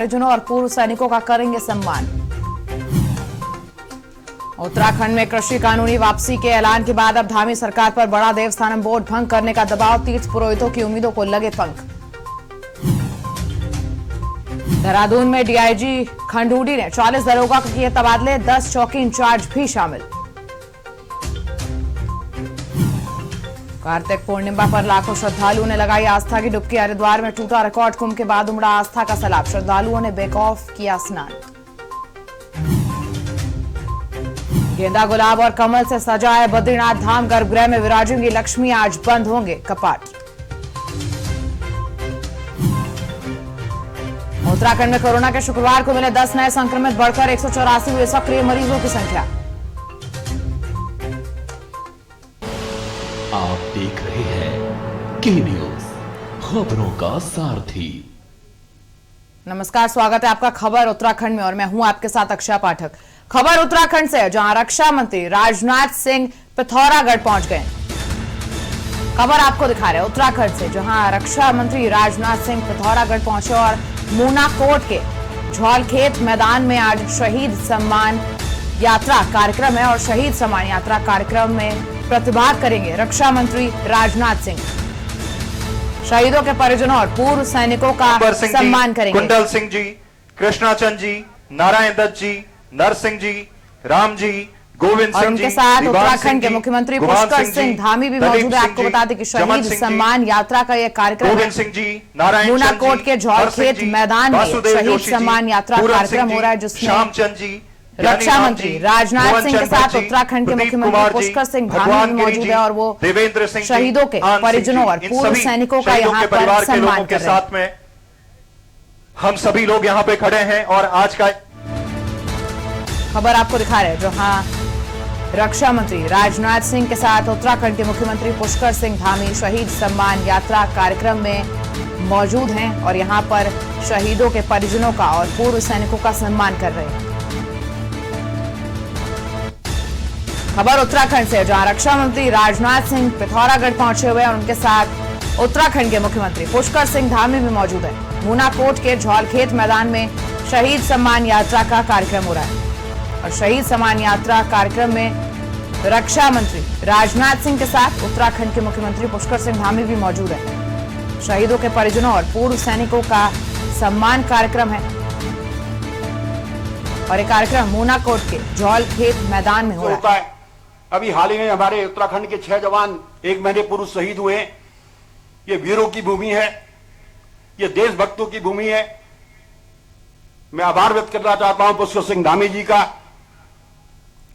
परिजनों और पूर्व सैनिकों का करेंगे सम्मान। उत्तराखंड में कृषि कानूनी वापसी के ऐलान के बाद अब धामी सरकार पर बड़ा देवस्थानम बोर्ड भंग करने का दबाव, तीर्थ पुरोहितों की उम्मीदों को लगे पंख। देहरादून में डीआईजी खंडूडी ने 40 दरोगा के किए तबादले, 10 चौकी इंचार्ज भी शामिल। कार्तिक पूर्णिमा पर लाखों श्रद्धालुओं ने लगाई आस्था की डुबकी। हरिद्वार में टूटा रिकॉर्ड, कुंभ के बाद उमड़ा आस्था का सैलाब, श्रद्धालुओं ने बेखौफ किया स्नान। गेंदा, गुलाब और कमल से सजा है बद्रीनाथ धाम, गर्भगृह में विराजेंगी लक्ष्मी, आज बंद होंगे कपाट। उत्तराखंड में कोरोना के शुक्रवार को मिले 10 नए संक्रमित, बढ़कर 184 हुए सक्रिय मरीजों की संख्या। आप देख रहे हैं के न्यूज, खबरों का सारथी। नमस्कार, स्वागत है आपका खबर उत्तराखंड में और मैं हूं आपके साथ अक्षय पाठक। खबर उत्तराखंड से, जहां रक्षा मंत्री राजनाथ सिंह पिथौरागढ़ पहुंच गए। खबर आपको दिखा रहे हैं उत्तराखंड से, जहां रक्षा मंत्री राजनाथ सिंह पिथौरागढ़ पहुंचे और मूनाकोट के झौलखेत मैदान में आज शहीद सम्मान यात्रा कार्यक्रम है और शहीद सम्मान यात्रा कार्यक्रम में प्रतिभाग करेंगे रक्षा मंत्री राजनाथ सिंह। शहीदों के परिजनों और पूर्व सैनिकों का सम्मान करेंगे। कुंडल सिंह जी, कृष्णाचंद जी, नारायण दत्त जी, नरसिंह जी, राम जी, गोविंद सिंह जी, उनके साथ उत्तराखंड के मुख्यमंत्री पुष्कर सिंह धामी भी मौजूद है। आपको बता दें कि शहीद सम्मान यात्रा का यह कार्यक्रम मूनाकोट के झौलखेत मैदान में शहीद सम्मान यात्रा कार्यक्रम हो रहा है, जिसमें रक्षा मंत्री राजनाथ सिंह के साथ उत्तराखंड के मुख्यमंत्री पुष्कर सिंह धामी भी मौजूद है और वो शहीदों के परिजनों और पूर्व सैनिकों का यहाँ पर सम्मान कर रहे हैं। हम सभी लोग यहाँ पे खड़े हैं और आज का खबर आपको दिखा रहे हैं, जहां रक्षा मंत्री राजनाथ सिंह के साथ उत्तराखंड के मुख्यमंत्री पुष्कर सिंह धामी शहीद सम्मान यात्रा कार्यक्रम में मौजूद हैं और यहां पर शहीदों के परिजनों का और पूर्व सैनिकों का सम्मान कर रहे हैं। खबर उत्तराखंड से, जहां रक्षा मंत्री राजनाथ सिंह पिथौरागढ़ पहुंचे हुए और उनके साथ उत्तराखंड के मुख्यमंत्री पुष्कर सिंह धामी भी मौजूद है। मूनाकोट के झौलखेत मैदान में शहीद सम्मान यात्रा का कार्यक्रम हो रहा है और शहीद सम्मान यात्रा कार्यक्रम में रक्षा मंत्री राजनाथ सिंह के साथ उत्तराखंड के मुख्यमंत्री पुष्कर सिंह धामी भी मौजूद है। शहीदों के परिजनों और पूर्व सैनिकों का सम्मान कार्यक्रम है और यह कार्यक्रम मूनाकोट के झौलखेत मैदान में हो रहा है। अभी हाल ही में हमारे उत्तराखंड के 6 जवान 1 महीने पूर्व शहीद हुए। ये वीरों की भूमि है, ये देशभक्तों की भूमि है। मैं आभार व्यक्त करना चाहता हूं पुष्कर सिंह धामी जी का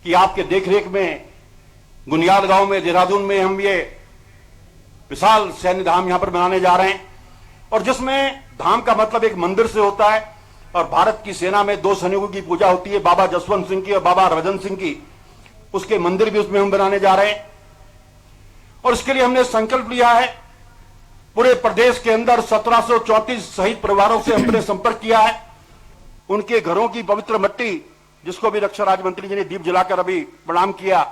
कि आपके देखरेख में गुनियाद गांव में, देहरादून में हम ये विशाल सैन्य धाम यहां पर बनाने जा रहे हैं और जिसमें धाम का मतलब एक मंदिर से होता है और भारत की सेना में 2 सैनिकों की पूजा होती है, बाबा जसवंत सिंह की और बाबा हरभजन सिंह की। उसके मंदिर भी उसमें हम बनाने जा रहे हैं और इसके लिए हमने संकल्प लिया है। पूरे प्रदेश के अंदर 1734 शहीद परिवारों से हमने संपर्क किया है। उनके घरों की पवित्र मिट्टी, जिसको भी रक्षा राज्य मंत्री जी ने दीप जलाकर अभी प्रणाम किया,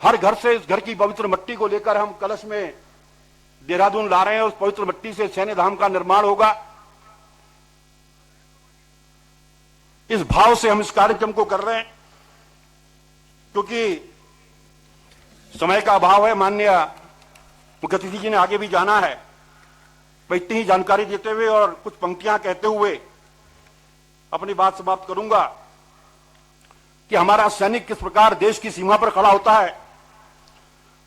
हर घर से इस घर की पवित्र मिट्टी को लेकर हम कलश में देहरादून ला रहे हैं। उस पवित्र मिट्टी से सैन्य धाम का निर्माण होगा। इस भाव से हम इस कार्यक्रम को कर रहे हैं क्योंकि समय का अभाव है। माननीय मुख्य अतिथि जी ने आगे भी जाना है। मैं इतनी ही जानकारी देते हुए और कुछ पंक्तियां कहते हुए अपनी बात समाप्त करूंगा कि हमारा सैनिक किस प्रकार देश की सीमा पर खड़ा होता है।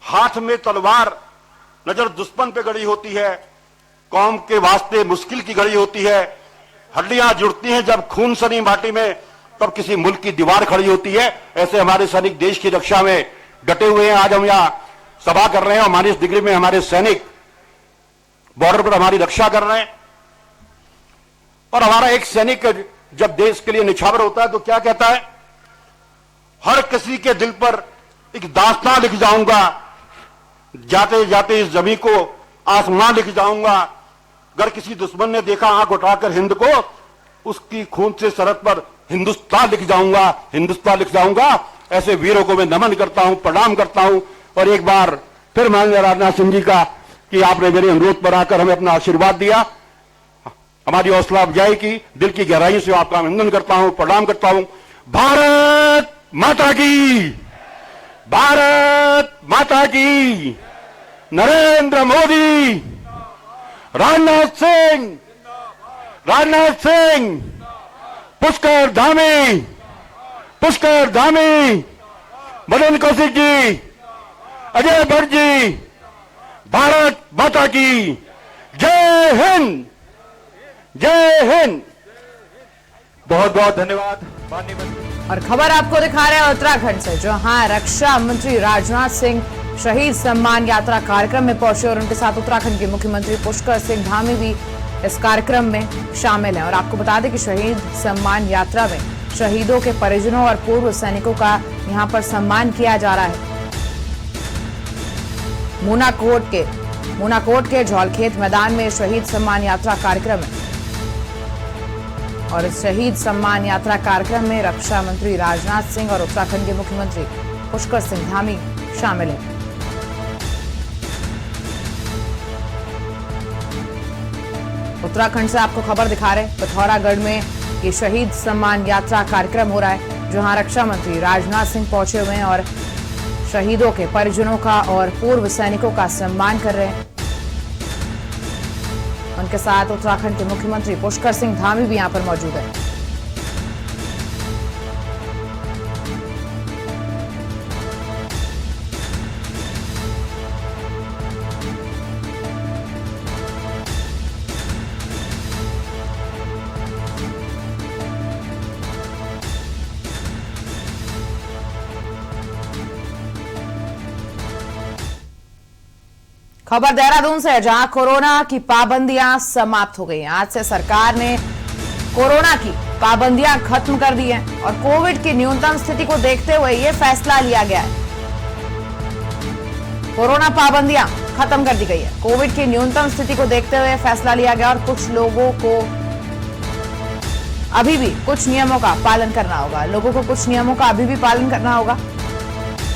हाथ में तलवार, नजर दुश्मन पे गड़ी होती है, कौम के वास्ते मुश्किल की घड़ी होती है। हड्डियां जुड़ती हैं जब खून सनी माटी में, तब किसी मुल्क की दीवार खड़ी होती है। ऐसे हमारे सैनिक देश की रक्षा में डटे हुए हैं। आज हम यहां सभा कर रहे हैं और हमारी इस डिग्री में हमारे सैनिक बॉर्डर पर हमारी रक्षा कर रहे हैं। और हमारा एक सैनिक जब देश के लिए निछावर होता है तो क्या कहता है, हर किसी के दिल पर एक दास्तां लिख जाऊंगा, जाते जाते इस जमीन को आसमां लिख जाऊंगा। अगर किसी दुश्मन ने देखा आंख उठाकर हिंद को, उसकी खून से सरहद पर हिंदुस्तान लिख जाऊंगा, हिंदुस्तान लिख जाऊंगा। ऐसे वीरों को मैं नमन करता हूं, प्रणाम करता हूं और एक बार फिर माननीय राजनाथ सिंह जी का कि आपने मेरे अनुरोध पर आकर हमें अपना आशीर्वाद दिया। हमारी हौसला अफजाई की, दिल की गहराई से आपका अभिनंदन करता हूं, प्रणाम करता हूं। भारत माता की, भारत माता की। नरेंद्र मोदी, राजनाथ सिंह, राजनाथ सिंह, पुष्कर धामी, पुष्कर धामी, मदन कौशिक जी, अजय भट्ट जी, भारत माता की। जय हिंद, जय हिंद। बहुत बहुत धन्यवाद माननीय मंत्री। और खबर आपको दिखा रहे हैं उत्तराखंड से, जहां रक्षा मंत्री राजनाथ सिंह शहीद सम्मान यात्रा कार्यक्रम में पहुंचे और उनके साथ उत्तराखंड के मुख्यमंत्री पुष्कर सिंह धामी भी इस कार्यक्रम में शामिल हैं। और आपको बता दें कि शहीद सम्मान यात्रा में शहीदों के परिजनों और पूर्व सैनिकों का यहां पर सम्मान किया जा रहा है। मूनाकोट के झौलखेत मैदान में शहीद सम्मान यात्रा कार्यक्रम है और इस शहीद सम्मान यात्रा कार्यक्रम में रक्षा मंत्री राजनाथ सिंह और उत्तराखंड के मुख्यमंत्री पुष्कर सिंह धामी शामिल हैं। उत्तराखंड से आपको खबर दिखा रहे पिथौरागढ़ में ये शहीद सम्मान यात्रा कार्यक्रम हो रहा है, जहां रक्षा मंत्री राजनाथ सिंह पहुंचे हुए हैं और शहीदों के परिजनों का और पूर्व सैनिकों का सम्मान कर रहे हैं। उनके साथ उत्तराखंड के मुख्यमंत्री पुष्कर सिंह धामी भी यहां पर मौजूद है। खबर देहरादून से है, जहां कोरोना की पाबंदियां समाप्त हो गई हैं। आज से सरकार ने कोरोना की पाबंदियां खत्म कर दी हैं और कोविड की न्यूनतम स्थिति को देखते हुए यह फैसला लिया गया है। कोरोना पाबंदियां खत्म कर दी गई है। कोविड की न्यूनतम स्थिति को देखते हुए फैसला लिया गया और कुछ लोगों को अभी भी कुछ नियमों का पालन करना होगा। लोगों को कुछ नियमों का अभी भी पालन करना होगा,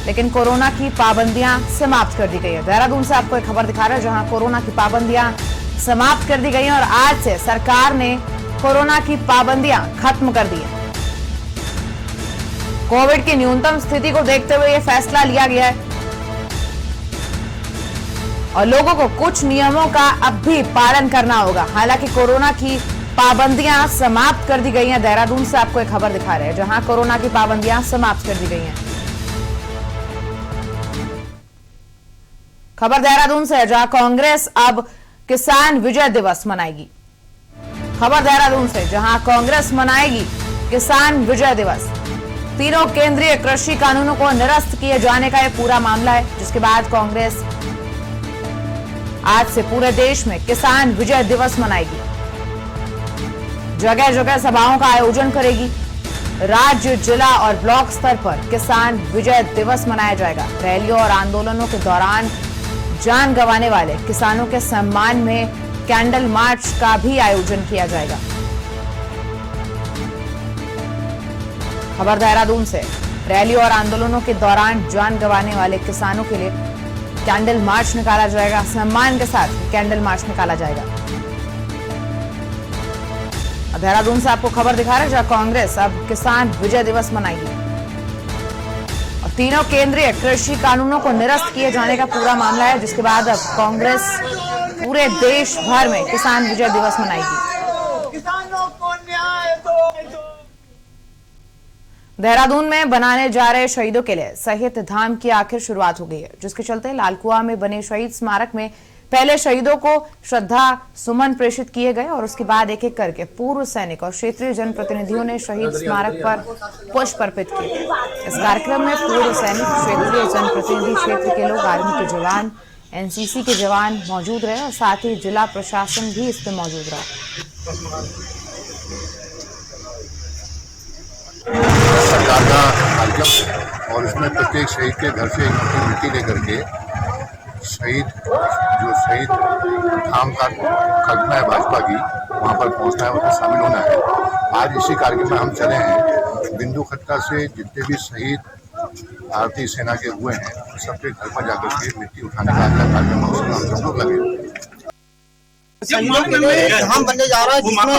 लेकिन कोरोना की पाबंदियां समाप्त कर दी गई है। देहरादून से आपको एक खबर दिखा रहा है, जहां कोरोना की पाबंदियां समाप्त कर दी गई हैं और आज से सरकार ने कोरोना की पाबंदियां खत्म कर दी है। कोविड की न्यूनतम स्थिति को देखते हुए यह फैसला लिया गया है और लोगों को कुछ नियमों का अब भी पालन करना होगा। हालांकि कोरोना की पाबंदियां समाप्त कर दी गई हैं। देहरादून से आपको एक खबर दिखा रहे हैं, जहां कोरोना की पाबंदियां समाप्त कर दी गई हैं। खबर देहरादून से है, जहां कांग्रेस अब किसान विजय दिवस मनाएगी। खबर देहरादून से, जहां कांग्रेस मनाएगी किसान विजय दिवस। तीनों केंद्रीय कृषि कानूनों को निरस्त किए जाने का यह पूरा मामला है, जिसके बाद कांग्रेस आज से पूरे देश में किसान विजय दिवस मनाएगी। जगह जगह सभाओं का आयोजन करेगी। राज्य, जिला और ब्लॉक स्तर पर किसान विजय दिवस मनाया जाएगा। रैलियों और आंदोलनों के दौरान जान गंवाने वाले किसानों के सम्मान में कैंडल मार्च का भी आयोजन किया जाएगा। खबर देहरादून से, रैलियों और आंदोलनों के दौरान जान गंवाने वाले किसानों के लिए कैंडल मार्च निकाला जाएगा। सम्मान के साथ कैंडल मार्च निकाला जाएगा। देहरादून से आपको खबर दिखा रहे हैं, जहां कांग्रेस अब किसान विजय दिवस मनाएगी और तीनों केंद्रीय कृषि कानूनों को निरस्त किए जाने का पूरा मामला है, जिसके बाद अब कांग्रेस पूरे देश भर में किसान विजय दिवस मनाएगी। किसानों को न्याय दो। देहरादून में बनाने जा रहे शहीदों के लिए शहीद धाम की आखिर शुरुआत हो गई है, जिसके चलते लालकुआ में बने शहीद स्मारक में पहले शहीदों को श्रद्धा सुमन प्रेषित किए गए और उसके बाद एक एक करके पूर्व सैनिक और क्षेत्रीय जनप्रतिनिधियों ने शहीद स्मारक पर पुष्प अर्पित किए। इस कार्यक्रम में पूर्व सैनिक, क्षेत्रीय जनप्रतिनिधि, क्षेत्र के लोग, आर्मी के जवान, एनसीसी के जवान मौजूद रहे और साथ ही जिला प्रशासन भी इस पर मौजूद रहा। सरकार का कार्यक्रम और इसमें प्रत्येक शहीद के घर से एक मिट्टी लेकर के शहीद धाम का कल्पना है भाजपा की, वहाँ पर पहुँचना है, उसमें शामिल होना है। आज इसी कार्यक्रम में हम चले हैं। बिंदु खट्टा से जितने भी शहीद भारतीय सेना के हुए हैं, सबके घर पर जाकर के मिट्टी उठाने का कार्यक्रम है, उसमें हम सब लोग लगे। शहीदों के लिए धाम बनने जा रहा है, जिसमें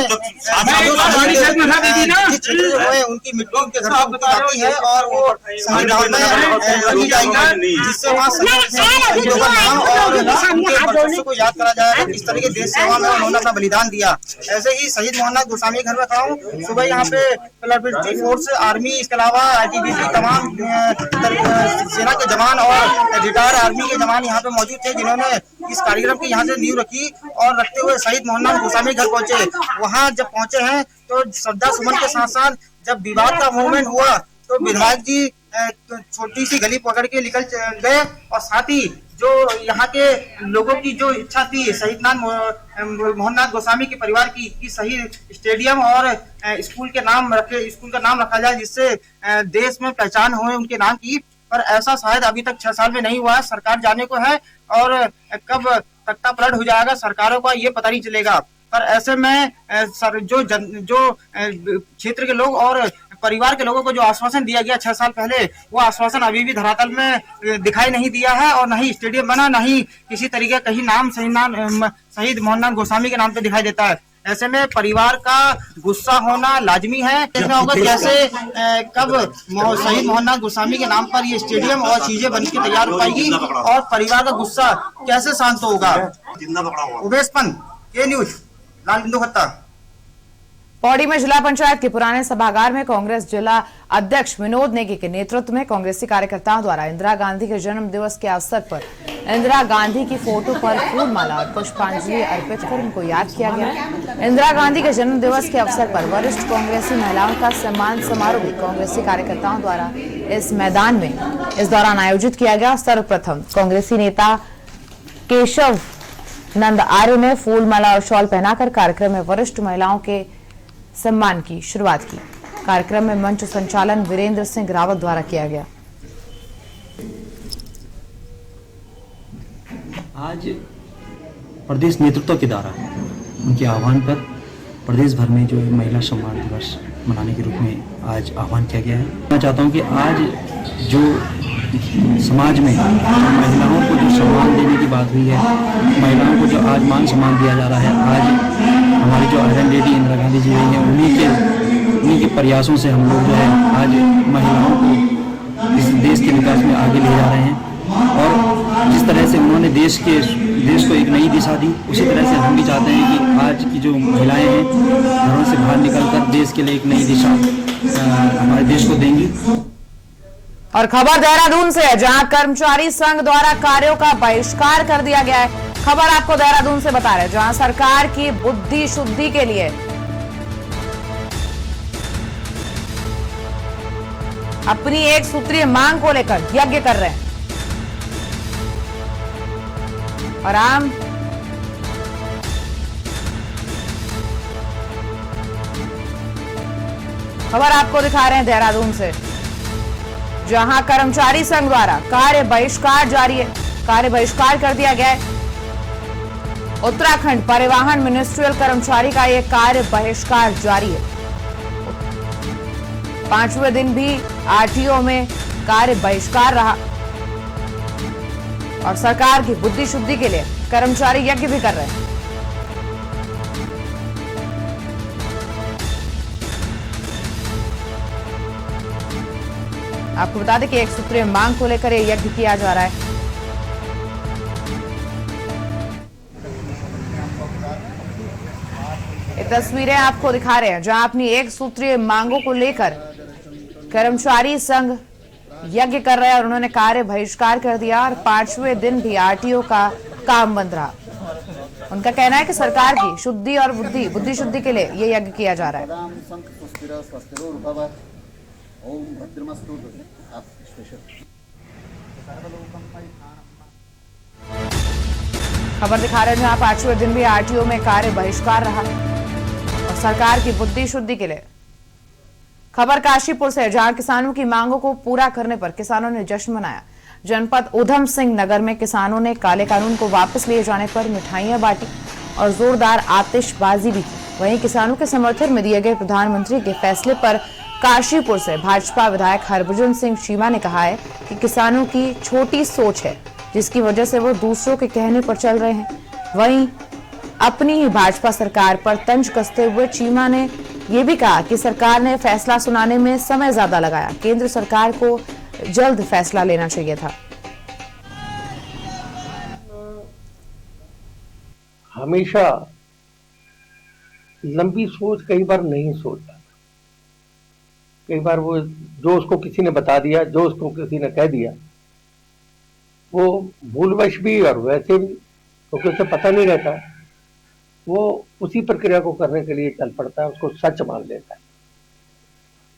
क्षेत्र जो है उनकी मिट्टी उनके घर पर जाती है और वो संविधान में रखी जाएगी, जिससे वहाँ शहीदों का नाम और उनके वर्चस्व को याद करा जाएगा, किस तरह के देश सेवा में उन्होंने अपना बलिदान दिया। ऐसे ही शहीद मोहननाथ गोस्वामी घर में खड़ा हूँ। सुबह यहाँ पे पैरामिलिट्री फोर्स, आर्मी, इसके अलावा ITBP, तमाम सेना के जवान और रिटायर्ड आर्मी के जवान यहाँ पे मौजूद थे, जिन्होंने इस कार्यक्रम की यहाँ से नींव रखी और रखते हुए शहीद मोहननाथ गोस्वामी घर पहुंचे। वहाँ जब पहुंचे हैं तो श्रद्धा सुमन के साथ साथ जब विवाद का मूवमेंट हुआ तो विधायक जी छोटी सी गली पकड़ के निकल गए और साथ ही जो यहाँ के लोगों की जो इच्छा थी शहीद मोहननाथ गोस्वामी के परिवार की कि शहीद स्टेडियम और स्कूल का नाम रखा जाए, जिससे देश में पहचान हो उनके नाम की, पर ऐसा शायद अभी तक 6 साल में नहीं हुआ। सरकार जाने को है और कब तख्ता पलट हो जाएगा सरकारों का ये पता नहीं चलेगा। पर ऐसे में जो क्षेत्र के लोग और परिवार के लोगों को जो आश्वासन दिया गया 6 साल पहले, वो आश्वासन अभी भी धरातल में दिखाई नहीं दिया है और न ही स्टेडियम बना, न ही किसी तरीके कहीं नाम शहीद मोहननाथ गोस्वामी के नाम पे दिखाई देता है। ऐसे में परिवार का गुस्सा होना लाजमी है। देखना होगा कैसे कब शहीद मोहननाथ गोस्वामी के नाम पर ये स्टेडियम और चीजें बन के तैयार हो पाएगी और परिवार का गुस्सा कैसे शांत होगा। उमेश पंत, के न्यूज, लाल बिंदु खत्ता। पौड़ी में जिला पंचायत के पुराने सभागार में कांग्रेस जिला अध्यक्ष विनोद नेगी के नेतृत्व में कांग्रेसी कार्यकर्ताओं द्वारा इंदिरा गांधी के जन्म दिवस के अवसर पर इंदिरा गांधी की फोटो पर फूल माला और पुष्पांजलि अर्पित कर उनको याद किया गया। इंदिरा गांधी के जन्म दिवस के अवसर पर वरिष्ठ कांग्रेसी महिलाओं का सम्मान समारोह भी कांग्रेसी कार्यकर्ताओं द्वारा इस मैदान में इस दौरान आयोजित किया गया। सर्वप्रथम कांग्रेसी नेता केशव नंद आर्य ने फूल माला और शॉल पहनाकर कार्यक्रम में वरिष्ठ महिलाओं के सम्मान की शुरुआत की। कार्यक्रम में मंच संचालन वीरेंद्र सिंह रावत द्वारा किया गया। आज प्रदेश नेतृत्व के द्वारा उनके आह्वान पर प्रदेश भर में जो महिला सम्मान दिवस मनाने के रूप में आज आह्वान किया गया है। मैं चाहता हूं कि आज जो समाज में महिलाओं को जो सम्मान देने की बात हुई है, महिलाओं को जो आज मान सम्मान दिया जा रहा है, आज हमारी जो आयरन लेडी इंदिरा गांधी जी रही हैं, उन्हीं के प्रयासों से हम लोग जो है आज महिलाओं को इस देश के विकास में आगे ले जा रहे हैं और जिस तरह से उन्होंने देश को एक नई दिशा दी, उसी तरह से हम भी चाहते हैं कि आज की जो महिलाएं हैं घरों से बाहर निकलकर देश के लिए एक नई दिशा हमारे देश को देंगी। और खबर देहरादून से है, जहां कर्मचारी संघ द्वारा कार्यों का बहिष्कार कर दिया गया है। खबर आपको देहरादून से बता रहे हैं, जहां सरकार की बुद्धि शुद्धि के लिए अपनी एक सूत्रीय मांग को लेकर यज्ञ कर रहे हैं। और आम खबर आपको दिखा रहे हैं देहरादून से, जहां कर्मचारी संघ द्वारा कार्य बहिष्कार जारी है। कार्य बहिष्कार कर दिया गया है। उत्तराखंड परिवहन मिनिस्ट्रियल कर्मचारी का यह कार्य बहिष्कार जारी है। 5वें दिन भी आरटीओ में कार्य बहिष्कार रहा और सरकार की बुद्धि शुद्धि के लिए कर्मचारी यज्ञ भी कर रहे हैं। आपको बता दें कि एक सूत्रीय मांग को लेकर यह यज्ञ किया जा रहा है। ये तस्वीरें आपको दिखा रहे हैं, जहां अपनी एक सूत्रीय मांगों को लेकर कर्मचारी संघ यज्ञ कर रहे हैं और उन्होंने कार्य बहिष्कार कर दिया और 5वें दिन भी आरटीओ का काम बंद रहा। उनका कहना है कि सरकार की शुद्धि और बुद्धि शुद्धि के लिए ये यज्ञ किया जा रहा है। खबर दिखा रहे हैं, जहां 5वें दिन भी आरटीओ में कार्य बहिष्कार रहा और सरकार की बुद्धि शुद्धि के लिए। खबर काशीपुर से, जहां किसानों की मांगों को पूरा करने पर किसानों ने जश्न मनाया। जनपद उधम सिंह नगर में किसानों ने काले कानून को वापस लिए जाने पर मिठाइयां बांटी और जोरदार आतिशबाजी भी की। वहीं किसानों के समर्थन में दिए गए प्रधानमंत्री के फैसले पर काशीपुर से भाजपा विधायक हरभजन सिंह चीमा ने कहा है कि किसानों की छोटी सोच है, जिसकी वजह से वो दूसरों के कहने पर चल रहे हैं। वहीं अपनी ही भाजपा सरकार पर तंज कसते हुए चीमा ने यह भी कहा कि सरकार ने फैसला सुनाने में समय ज्यादा लगाया, केंद्र सरकार को जल्द फैसला लेना चाहिए था। हमेशा लंबी सोच कई बार नहीं सोचता, कई बार वो जो उसको किसी ने बता दिया, जो उसको किसी ने कह दिया, वो भूलवश भी और वैसे भी, क्योंकि उसे पता नहीं रहता, वो उसी प्रक्रिया को करने के लिए चल पड़ता है, उसको सच मान लेता है।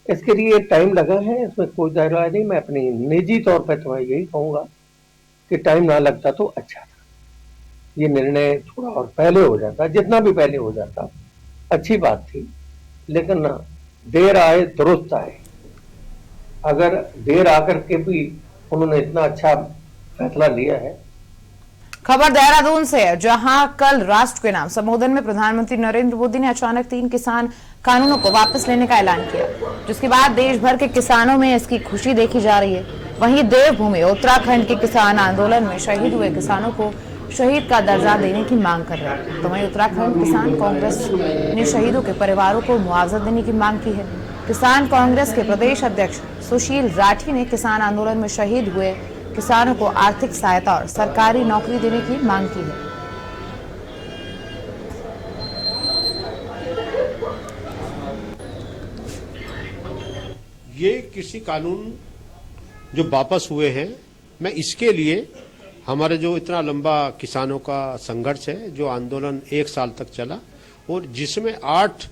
इसके लिए टाइम लगा है, इसमें कोई दरार नहीं। मैं अपनी निजी तौर पर तो यही कहूँगा कि टाइम ना लगता तो अच्छा था, ये निर्णय थोड़ा और पहले हो जाता, जितना भी पहले हो जाता अच्छी बात थी, लेकिन ना देर आए दुरुस्त आए। अगर देर आकर के भी उन्होंने इतना अच्छा फैसला लिया है। खबर देहरादून से है, जहां कल राष्ट्र के नाम संबोधन में प्रधानमंत्री नरेंद्र मोदी ने अचानक 3 किसान कानूनों को वापस लेने का ऐलान किया, जिसके बाद देश भर के किसानों में इसकी खुशी देखी जा रही है। वहीं देवभूमि उत्तराखंड के किसान आंदोलन में शहीद हुए किसानों को शहीद का दर्जा देने की मांग कर रहे हैं। तो वहीं उत्तराखंड किसान कांग्रेस ने शहीदों के परिवारों को मुआवजा देने की मांग की है। किसान कांग्रेस के प्रदेश अध्यक्ष सुशील राठी ने किसान आंदोलन में शहीद हुए किसानों को आर्थिक सहायता और सरकारी नौकरी देने की मांग की है। ये कृषि कानून जो वापस हुए हैं, मैं इसके लिए हमारे जो इतना लंबा किसानों का संघर्ष है, जो आंदोलन 1 साल तक चला और जिसमें 8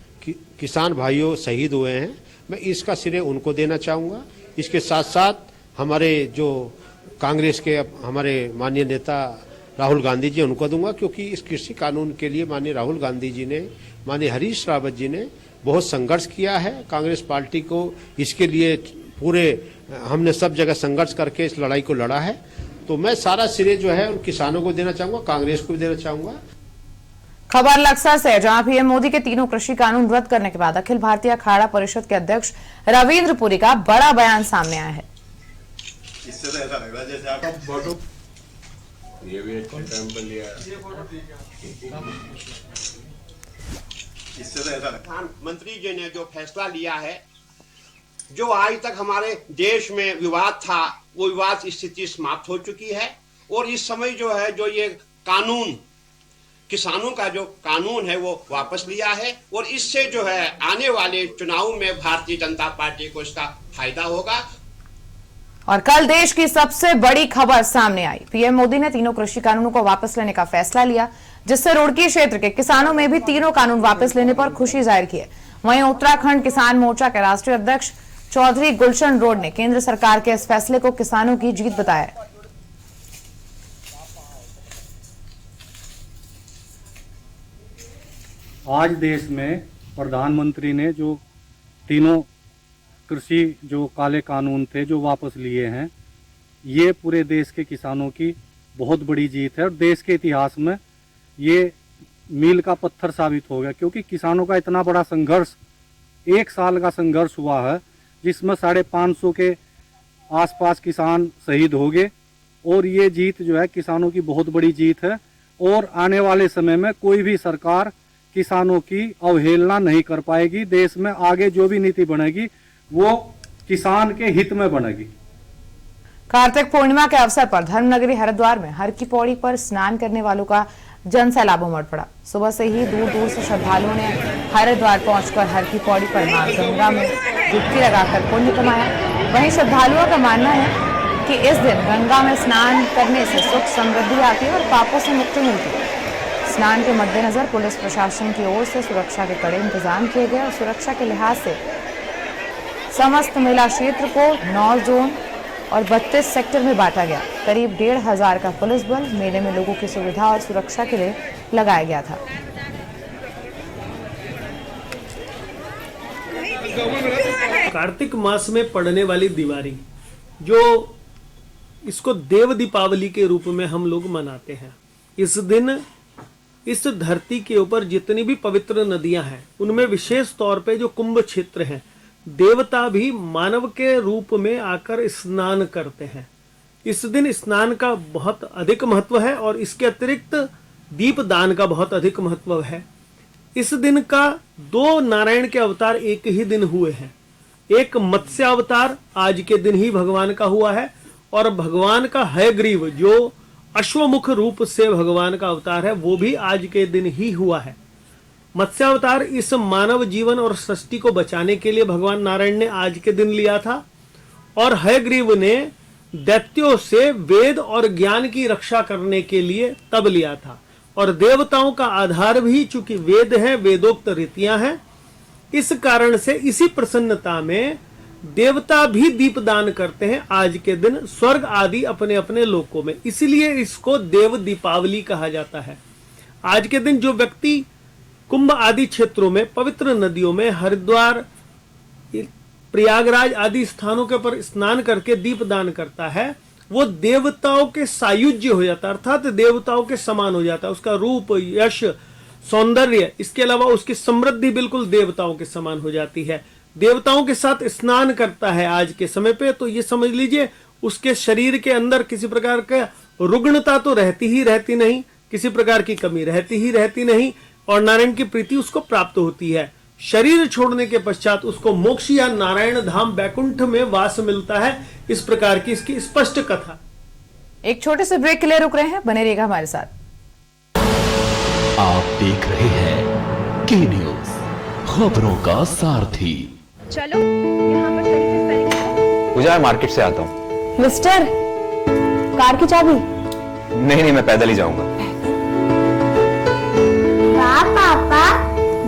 किसान भाइयों शहीद हुए हैं, मैं इसका श्रेय उनको देना चाहूँगा। इसके साथ साथ हमारे जो कांग्रेस के हमारे माननीय नेता राहुल गांधी जी, उनको दूंगा, क्योंकि इस कृषि कानून के लिए माननीय राहुल गांधी जी ने, माननीय हरीश रावत जी ने बहुत संघर्ष किया है। कांग्रेस पार्टी को इसके लिए पूरे हमने सब जगह संघर्ष करके इस लड़ाई को लड़ा है, तो मैं सारा श्रेय जो है उन किसानों को देना चाहूंगा, कांग्रेस को भी देना चाहूंगा। खबर लक्सा से, जहां पीएम मोदी के 3 कृषि कानून रद्द करने के बाद अखिल भारतीय अखाड़ा परिषद के अध्यक्ष रविंद्र पुरी का बड़ा बयान सामने आया है। इससे तो ऐसा लग रहा है जैसे आप ये भी अच्छे टाइम पर लिया। इससे तो ऐसा प्रधानमंत्री जी ने जो फैसला लिया है, जो आज तक हमारे देश में विवाद था, वो विवाद स्थिति समाप्त हो चुकी है और इस समय जो है जो ये कानून, किसानों का जो कानून है, वो वापस लिया है और इससे जो है आने वाले चुनाव में भारतीय जनता पार्टी को इसका फायदा होगा। और कल देश की सबसे बड़ी खबर सामने आई, पीएम मोदी ने 3 कृषि कानूनों को वापस लेने का फैसला लिया, जिससे रुड़की क्षेत्र के किसानों में भी 3 कानून वापस लेने पर खुशी जाहिर की है। वहीं उत्तराखंड किसान मोर्चा के राष्ट्रीय अध्यक्ष चौधरी गुलशन रोड ने केंद्र सरकार के इस फैसले को किसानों की जीत बताया। आज देश में प्रधानमंत्री ने जो 3 कृषि जो काले कानून थे जो वापस लिए हैं, ये पूरे देश के किसानों की बहुत बड़ी जीत है और देश के इतिहास में ये मील का पत्थर साबित हो गया, क्योंकि किसानों का इतना बड़ा संघर्ष, 1 साल का संघर्ष हुआ है, जिसमें 550 के आसपास किसान शहीद हो गए और ये जीत जो है किसानों की बहुत बड़ी जीत है। और आने वाले समय में कोई भी सरकार किसानों की अवहेलना नहीं कर पाएगी। देश में आगे जो भी नीति बनेगी वो किसान के हित में बनेगी। कार्तिक पूर्णिमा के अवसर पर धर्मनगरी हरिद्वार में हर की पौड़ी पर स्नान करने वालों का जन सैलाब उमड़ पड़ा। सुबह से ही दूर दूर से श्रद्धालुओं ने हरिद्वार पहुंचकर हर की पौड़ी पर मां गंगा में डुबकी लगाकर पुण्य कमाया। वहीं श्रद्धालुओं का मानना है कि इस दिन गंगा में स्नान करने से सुख समृद्धि आती है और पापों से मुक्ति मिलती है। स्नान के मद्देनजर पुलिस प्रशासन की ओर से सुरक्षा के कड़े इंतजाम किए गए और सुरक्षा के लिहाज से समस्त मेला क्षेत्र को 9 जोन और 32 सेक्टर में बांटा गया। करीब 1,500 का पुलिस बल मेले में लोगों की सुविधा और सुरक्षा के लिए लगाया गया था। कार्तिक मास में पड़ने वाली दिवाली, जो इसको देव दीपावली के रूप में हम लोग मनाते हैं, इस दिन इस धरती के ऊपर जितनी भी पवित्र नदियां हैं उनमें विशेष तौर पे जो कुंभ क्षेत्र है, देवता भी मानव के रूप में आकर स्नान करते हैं। इस दिन स्नान का बहुत अधिक महत्व है और इसके अतिरिक्त दीप दान का बहुत अधिक महत्व है। इस दिन का दो नारायण के अवतार एक ही दिन हुए हैं। एक मत्स्य अवतार आज के दिन ही भगवान का हुआ है, और भगवान का हयग्रीव जो अश्वमुख रूप से भगवान का अवतार है वो भी आज के दिन ही हुआ है। मत्स्य अवतार इस मानव जीवन और सृष्टि को बचाने के लिए भगवान नारायण ने आज के दिन लिया था, और हयग्रीव ने दैत्यों से वेद और ज्ञान की रक्षा करने के लिए तब लिया था। और देवताओं का आधार भी चूंकि वेद है, वेदोक्त रीतियां हैं, इस कारण से इसी प्रसन्नता में देवता भी दीपदान करते हैं आज के दिन स्वर्ग आदि अपने अपने लोकों में, इसलिए इसको देव दीपावली कहा जाता है। आज के दिन जो व्यक्ति कुंभ आदि क्षेत्रों में, पवित्र नदियों में, हरिद्वार, प्रयागराज आदि स्थानों के पर स्नान करके दीपदान करता है, वो देवताओं के सायुज्य हो जाता है, अर्थात देवताओं के समान हो जाता है। उसका रूप, यश, सौंदर्य, इसके अलावा उसकी समृद्धि बिल्कुल देवताओं के समान हो जाती है। देवताओं के साथ स्नान करता है आज के समय पे, तो ये समझ लीजिए उसके शरीर के अंदर किसी प्रकार का रुग्णता तो रहती ही रहती नहीं, किसी प्रकार की कमी रहती ही रहती नहीं, और नारायण की प्रीति उसको प्राप्त होती है। शरीर छोड़ने के पश्चात उसको मोक्ष या नारायण धाम बैकुंठ में वास मिलता है। इस प्रकार की इसकी स्पष्ट कथा। एक छोटे से ब्रेक के लिए रुक रहे हैं, बने रहिएगा हमारे साथ। आप देख रहे हैं के न्यूज, खबरों का सारथी। चलो यहाँ पर सही से स्पेलिंग है। पूजा, मार्केट से आता हूँ। मिस्टर, कार की चाबी? नहीं, मैं पैदल ही जाऊंगा। पापा,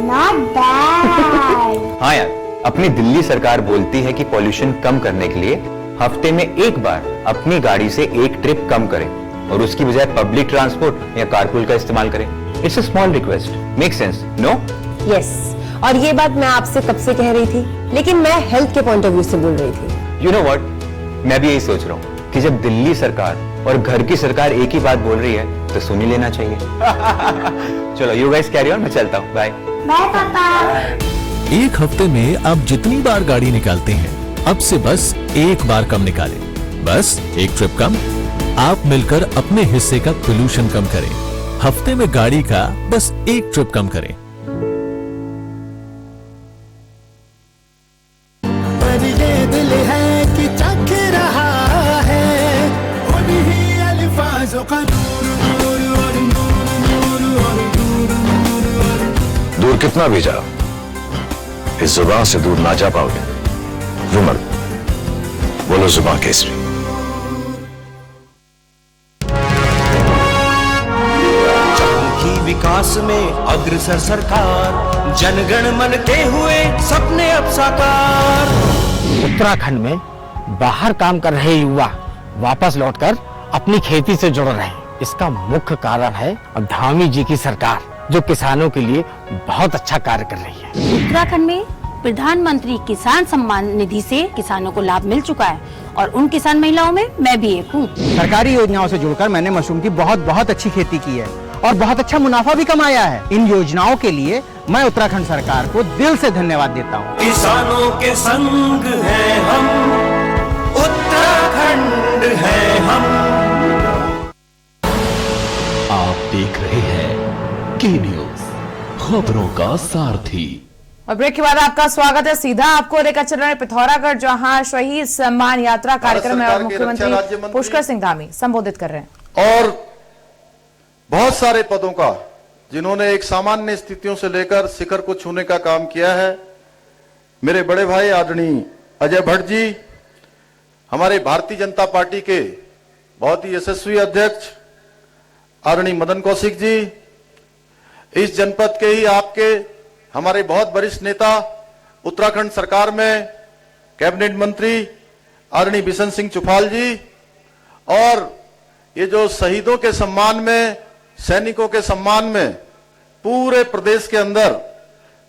not bad। हाँ यार, अपनी दिल्ली सरकार बोलती है कि पॉल्यूशन कम करने के लिए हफ्ते में एक बार अपनी गाड़ी से एक ट्रिप कम करें और उसकी बजाय पब्लिक ट्रांसपोर्ट या कारपूल का इस्तेमाल करें। It's a small request, make sense, no? Yes, और ये बात मैं आपसे कब से कह रही थी, लेकिन मैं हेल्थ के पॉइंट ऑफ व्यू से बोल रही थी। यू नो व्हाट, मैं भी यही सोच रहा हूँ कि जब दिल्ली सरकार और घर की सरकार एक ही बात बोल रही है तो सुन ही लेना चाहिए। चलो यू गाइस कैरी ऑन, मैं चलता हूँ, बाय। बाय पापा। एक हफ्ते में आप जितनी बार गाड़ी निकालते हैं, अब से बस एक बार कम निकालें। बस एक ट्रिप कम, आप मिलकर अपने हिस्से का पोल्यूशन कम करें। हफ्ते में गाड़ी का बस एक ट्रिप कम करें। पर ये दिल है कि चख रहा है उन्हीं अल्फाजों का दूर कितना भी जाओ, इस जुबान से दूर ना जा पाओगे। विमल, बोलो जुबान केसरी। की विकास में अग्रसर सरकार, जनगण मन के हुए सपने अब साकार। उत्तराखंड में बाहर काम कर रहे युवा वापस लौटकर अपनी खेती से जुड़ रहे हैं। इसका मुख्य कारण है धामी जी की सरकार, जो किसानों के लिए बहुत अच्छा कार्य कर रही है। उत्तराखंड में प्रधानमंत्री किसान सम्मान निधि से किसानों को लाभ मिल चुका है, और उन किसान महिलाओं में मैं भी एक हूँ। सरकारी योजनाओं से जुड़कर मैंने मशरूम की बहुत अच्छी खेती की है और बहुत अच्छा मुनाफा भी कमाया है। इन योजनाओं के लिए मैं उत्तराखंड सरकार को दिल से धन्यवाद देता हूँ। किसानों के संग हैं हम, उत्तराखंड है हम। आप देख रहे हैं के न्यूज, खबरों का सारथी। और ब्रेक के बाद आपका स्वागत है। सीधा आपको लेकर चल रहे हैं पिथौरागढ़, जहां शहीद सम्मान यात्रा कार्यक्रम है और मुख्यमंत्री पुष्कर सिंह धामी संबोधित कर रहे हैं। और बहुत सारे पदों का, जिन्होंने एक सामान्य स्थितियों से लेकर शिखर को छूने का काम किया है, मेरे बड़े भाई आदरणीय अजय भट्ट जी, हमारे भारतीय जनता पार्टी के बहुत ही यशस्वी अध्यक्ष आदरणीय मदन कौशिक जी, इस जनपद के ही आपके हमारे बहुत वरिष्ठ नेता, उत्तराखंड सरकार में कैबिनेट मंत्री आदरणीय बिशन सिंह चुफाल जी, और ये जो शहीदों के सम्मान में, सैनिकों के सम्मान में पूरे प्रदेश के अंदर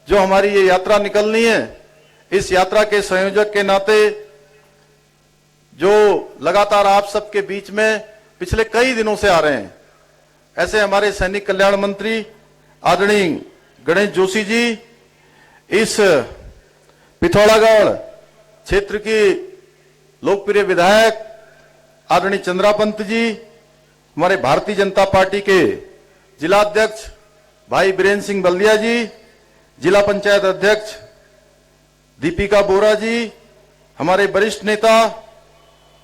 जो हमारी ये यात्रा निकलनी है, इस यात्रा के संयोजक के नाते जो लगातार आप सबके बीच में पिछले कई दिनों से आ रहे हैं, ऐसे हमारे सैनिक कल्याण मंत्री आदरणीय गणेश जोशी जी, इस पिथौरागढ़ क्षेत्र की लोकप्रिय विधायक आदरणीय चंद्रा पंत जी, हमारे भारतीय जनता पार्टी के जिला अध्यक्ष भाई बीरेन्द्र सिंह बल्दिया जी, जिला पंचायत अध्यक्ष दीपिका बोरा जी, हमारे वरिष्ठ नेता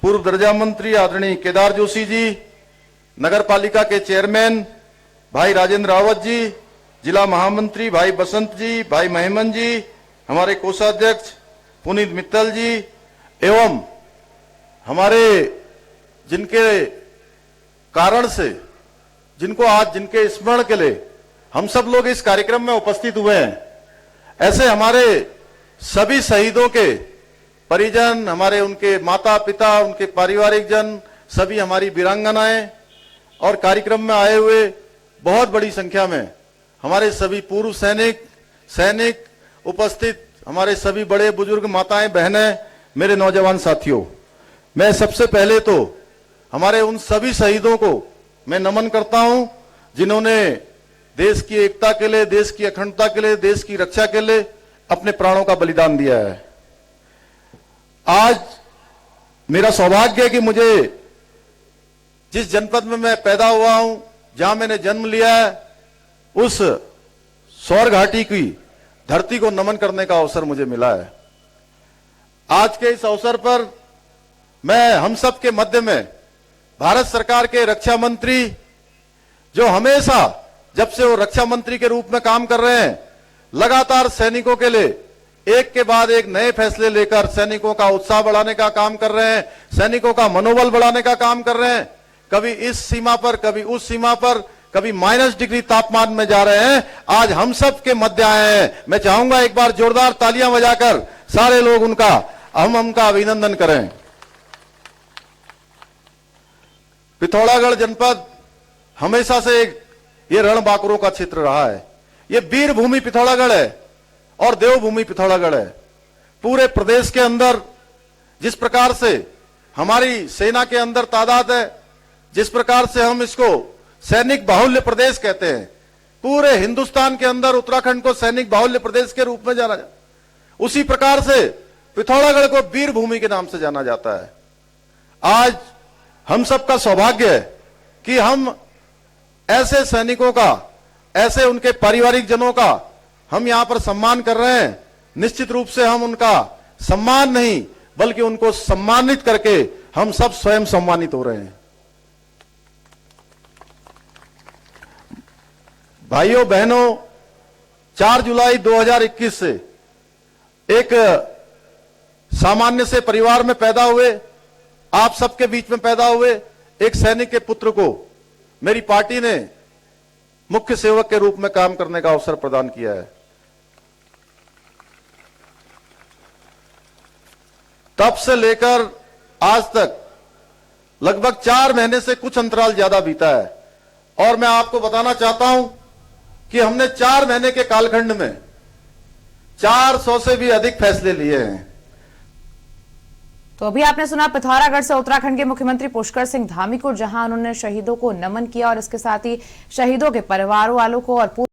पूर्व दर्जा मंत्री आदरणीय केदार जोशी जी, नगर पालिका के चेयरमैन भाई राजेंद्र रावत जी, जिला महामंत्री भाई बसंत जी, भाई महिमन जी, हमारे कोषाध्यक्ष पुनीत मित्तल जी, एवं हमारे जिनके कारण से, जिनको आज जिनके स्मरण के लिए हम सब लोग इस कार्यक्रम में उपस्थित हुए हैं, ऐसे हमारे सभी शहीदों के परिजन, हमारे उनके माता पिता, उनके पारिवारिक जन, सभी हमारी वीरांगनाएं और कार्यक्रम में आए हुए बहुत बड़ी संख्या में हमारे सभी पूर्व सैनिक उपस्थित, हमारे सभी बड़े बुजुर्ग, माताएं, बहनें, मेरे नौजवान साथियों, मैं सबसे पहले तो हमारे उन सभी शहीदों को मैं नमन करता हूं जिन्होंने देश की एकता के लिए, देश की अखंडता के लिए, देश की रक्षा के लिए अपने प्राणों का बलिदान दिया है। आज मेरा सौभाग्य है कि मुझे जिस जनपद में मैं पैदा हुआ हूं, जहां मैंने जन्म लिया है, उस सौर घाटी की धरती को नमन करने का अवसर मुझे मिला है। आज के इस अवसर पर मैं हम सब के मध्य में भारत सरकार के रक्षा मंत्री, जो हमेशा जब से वो रक्षा मंत्री के रूप में काम कर रहे हैं, लगातार सैनिकों के लिए एक के बाद एक नए फैसले लेकर सैनिकों का उत्साह बढ़ाने का काम कर रहे हैं, सैनिकों का मनोबल बढ़ाने का काम कर रहे हैं। कभी इस सीमा पर, कभी उस सीमा पर, कभी -डिग्री तापमान में जा रहे हैं, आज हम सब के मध्य आए हैं। मैं चाहूंगा एक बार जोरदार तालियां बजाकर सारे लोग उनका अभिनंदन करें। पिथौरागढ़ जनपद हमेशा से ये रणबांकुरों का क्षेत्र रहा है। ये वीर भूमि पिथौरागढ़ है और देवभूमि पिथौरागढ़ है। पूरे प्रदेश के अंदर जिस प्रकार से हमारी सेना के अंदर तादाद है, जिस प्रकार से हम इसको सैनिक बाहुल्य प्रदेश कहते हैं, पूरे हिंदुस्तान के अंदर उत्तराखंड को सैनिक बाहुल्य प्रदेश के रूप में जाना जाता है, उसी प्रकार से पिथौरागढ़ को वीर भूमि के नाम से जाना जाता है। आज हम सबका सौभाग्य है कि हम ऐसे सैनिकों का, ऐसे उनके पारिवारिक जनों का हम यहां पर सम्मान कर रहे हैं। निश्चित रूप से हम उनका सम्मान नहीं बल्कि उनको सम्मानित करके हम सब स्वयं सम्मानित हो रहे हैं। भाइयों बहनों, 4 जुलाई 2021 से एक सामान्य से परिवार में पैदा हुए, आप सबके बीच में पैदा हुए एक सैनिक के पुत्र को मेरी पार्टी ने मुख्य सेवक के रूप में काम करने का अवसर प्रदान किया है। तब से लेकर आज तक लगभग 4 महीने से कुछ अंतराल ज्यादा बीता है और मैं आपको बताना चाहता हूं कि हमने 4 महीने के कालखंड में 400 से भी अधिक फैसले लिए हैं। तो अभी आपने सुना पिथौरागढ़ से उत्तराखंड के मुख्यमंत्री पुष्कर सिंह धामी को, जहां उन्होंने शहीदों को नमन किया और इसके साथ ही शहीदों के परिवारों वालों को और